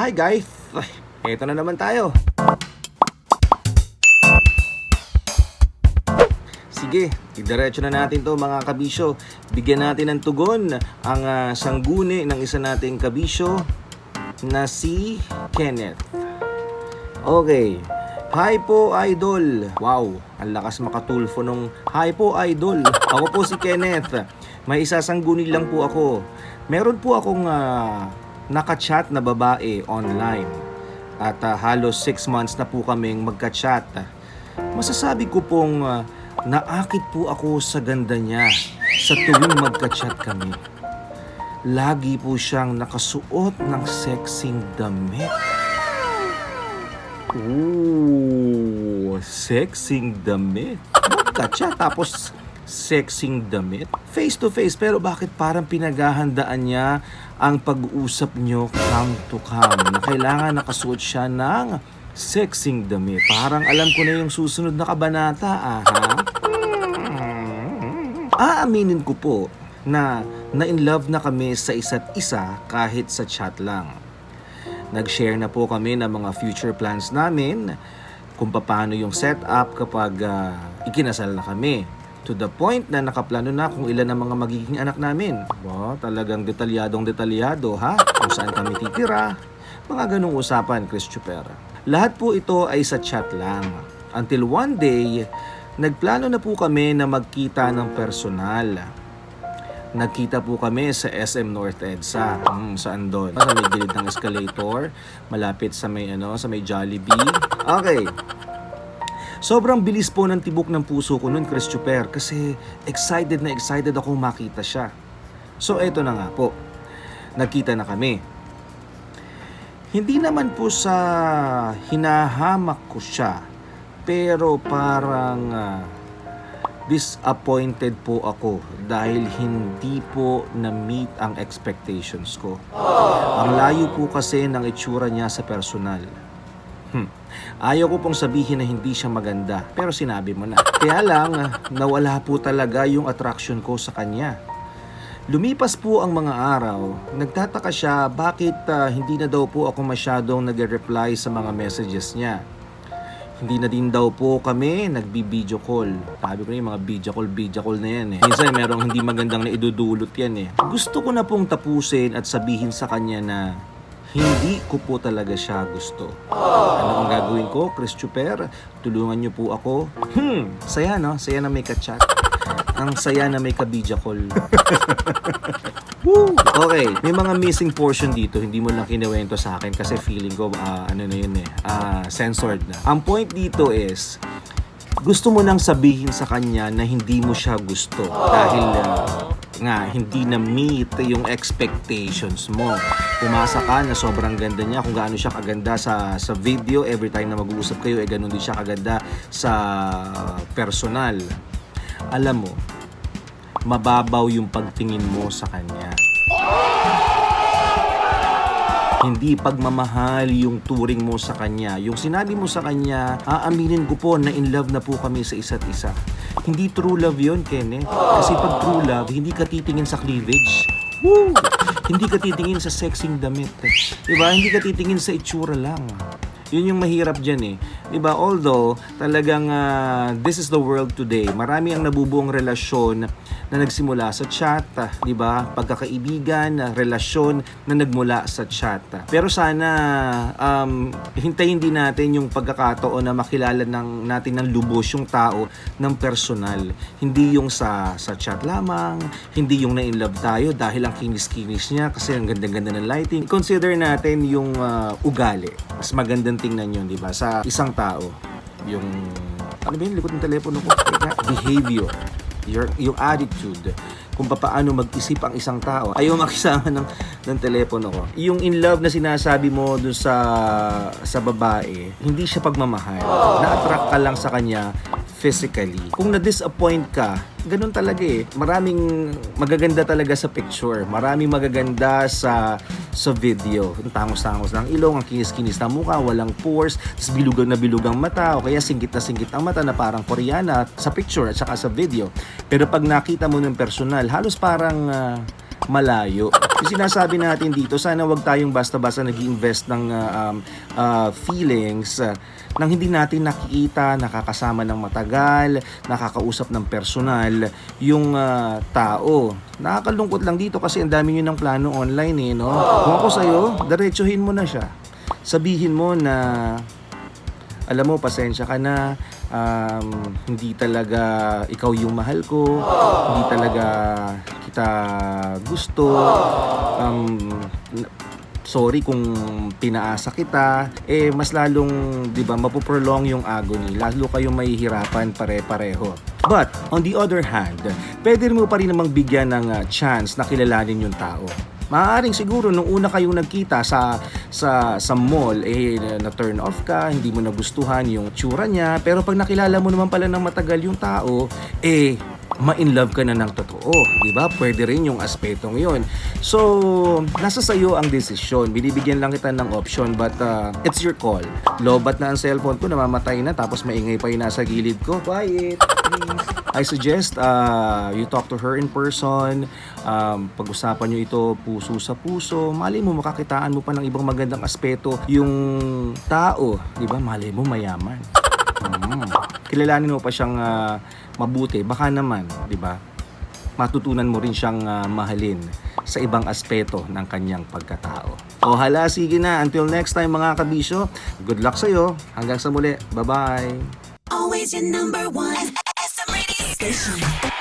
Hi guys! Eto na naman tayo. Sige, idiretso na natin to mga kabisyo. Bigyan natin ng tugon ang sangguni ng isa nating kabisyo na si Kenneth. Okay. Hi po, idol. Wow, ang lakas makatulfo nung hi po, idol. Ako po si Kenneth. May isa sangguni lang po ako. Meron po akong nakachat na babae online. At halos 6 months na po kaming magka-chat. Masasabi ko pong naakit po ako sa ganda niya sa tuwing magka-chat kami. Lagi po siyang nakasuot ng sexing damit. Ooh, sexing damit. Magka-chat tapos sexing damit. Face to face, pero bakit parang pinaghahandaan niya ang pag-uusap nyo cam to cam na kailangan nakasuot siya ng sexing damit? Parang alam ko na yung susunod na kabanata, Aaminin ko po na in love na kami sa isa't isa kahit sa chat lang. Nag-share na po kami ng mga future plans namin kung paano yung setup kapag ikinasal na kami. To the point na nakaplano na kung ilan ang mga magiging anak namin. Wow, talagang detalyado ha? Kung saan kami titira. Mga ganong usapan, Christopher. Lahat po ito ay sa chat lang. Until one day, nagplano na po kami na magkita ng personal. Nagkita po kami sa SM North EDSA. Saan doon? Sa may gilid ng escalator, malapit sa may Jollibee. Okay. Sobrang bilis po ng tibok ng puso ko noon, Christopher, kasi excited akong makita siya. So eto na nga po. Nagkita na kami. Hindi naman po sa hinahamak ko siya, pero parang disappointed po ako dahil hindi po na-meet ang expectations ko. Ang layo po kasi ng itsura niya sa personal. Ayaw ko pong sabihin na hindi siya maganda, pero sinabi mo na. Kaya lang, nawala po talaga yung attraction ko sa kanya. Lumipas po ang mga araw, nagtataka siya bakit hindi na daw po ako masyadong nag-reply sa mga messages niya. Hindi na din daw po kami nagbi-video call. Sabi ko yung mga video call na yan Minsan merong hindi magandang na idudulot yan Gusto ko na pong tapusin at sabihin sa kanya na hindi ko po talaga siya gusto. Ano ang gagawin ko, Christopher? Tulungan niyo po ako. Saya no? Saya na may ka-chat. Ang saya na may ka-video call. Okay, may mga missing portion dito. Hindi mo lang kinawento sa akin kasi feeling ko, censored na. Ang point dito is, gusto mo nang sabihin sa kanya na hindi mo siya gusto dahil hindi na meet yung expectations mo. Pumasa ka na sobrang ganda niya, kung gaano siya kaganda sa video, every time na mag-uusap kayo, ganun din siya kaganda sa personal. Alam mo, mababaw yung pagtingin mo sa kanya. Hindi pagmamahal yung turing mo sa kanya. Yung sinabi mo sa kanya, aaminin ko po na in love na po kami sa isa't isa. Hindi true love yun, Kenneth. Kasi pag true love, hindi ka titingin sa cleavage. Woo! Hindi ka titingin sa sexing damit. Diba? Hindi ka titingin sa itsura lang. Yun yung mahirap dyan Diba? Although, talagang this is the world today. Marami ang nabubuong relasyon na nagsimula sa chat, diba? Pagkakaibigan, relasyon na nagmula sa chat. Pero sana hintayin din natin yung pagkakataon na makilala natin ng lubos yung tao ng personal. Hindi yung sa chat lamang, hindi yung na-inlove tayo dahil ang kinis-kinis niya kasi ang ganda-ganda ng lighting. Consider natin yung ugali. Mas magandang tingnan yun, diba? Sa isang tao, yung likod ng telepono ko? Behavior. Yung attitude, kung paano mag-isip ang isang tao. Ayaw makisama ng telepono ko. Yung in love na sinasabi mo dun sa babae, hindi siya pagmamahal. Na-attract ka lang sa kanya physically. Kung na-disappoint ka, ganun talaga Maraming magaganda talaga sa picture. Maraming magaganda sa video. Ang tangos-tangos ng ilong, ang kinis-kinis na mukha, walang pores, tapos bilugang na bilugang mata, o kaya singgit na singgit ang mata na parang Koreana sa picture at saka sa video. Pero pag nakita mo ng personal, halos parang malayo. Yung sinasabi natin dito, sana wag tayong basta-basta nag-invest ng feelings nang hindi natin nakikita, nakakasama ng matagal, nakakausap ng personal yung tao. Nakakalungkot lang dito kasi ang dami nyo ng plano online no? Kung ako sa'yo, diretsuhin mo na siya. Sabihin mo na, alam mo, pasensya ka na, hindi talaga ikaw yung mahal ko, hindi talaga kita gusto, sorry kung pinaasa kita, mas lalong, di ba, mapoprolong yung agony, lalo kayong mahihirapan pare-pareho. But, on the other hand, pwede mo pa rin namang bigyan ng chance na kilalanin yung tao. Maaaring siguro nung una kayong nagkita sa mall, na turn off ka, hindi mo nagustuhan yung tsura niya, pero pag nakilala mo naman pala ng matagal yung tao, ma-in love ka na ng totoo, di ba? Pwede rin yung aspetong yun. So, nasa sayo ang desisyon. Binibigyan lang kita ng option, but it's your call. Lobat na ang cellphone ko, namamatay na, tapos maingay pa yung nasa gilid ko. Quiet, please. I suggest you talk to her in person, pag-usapan nyo ito puso sa puso, mali mo makakitaan mo pa ng ibang magandang aspeto yung tao, di ba? Mali mo mayaman. Kilalanin mo pa siyang mabuti, baka naman, di ba? Matutunan mo rin siyang mahalin sa ibang aspeto ng kanyang pagkatao. O hala, sige na. Until next time mga kabisyo, good luck sa'yo. Hanggang sa muli. Bye-bye. Always your number one. SM Radio Station.